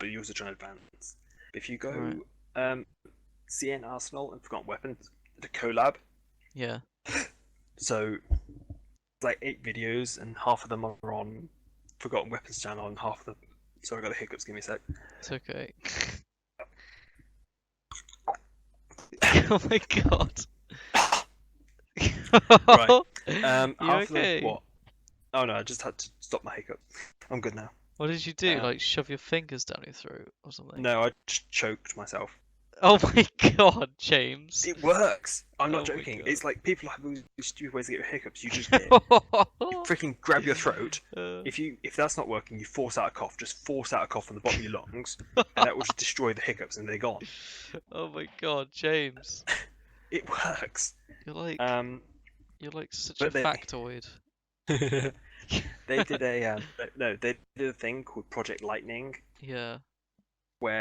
but you also try and advance. But if you go Right. CN Arsenal and Forgotten Weapons, the collab. Yeah. So like 8 videos, and half of them are on Forgotten Weapons channel, and half of them. Sorry, I got the hiccups. Give me a sec. It's okay. Oh my god. Right. You Half of them. okay? What? Oh no, I just had to stop my hiccup. I'm good now. What did you do? Um, Like shove your fingers down your throat or something? no, I just choked myself. Oh my god, James. It works. I'm not Oh my joking. god. It's like people have these stupid ways to get hiccups. You just get you freaking grab your throat. Uh, If that's not working, you force out a cough. Just force out a cough from the bottom of your lungs, and that will just destroy the hiccups, and they're gone. Oh my god, James. It works. You're like Um, you're like such a but they factoid. they did a no, they did a thing called Project Lightning Yeah. where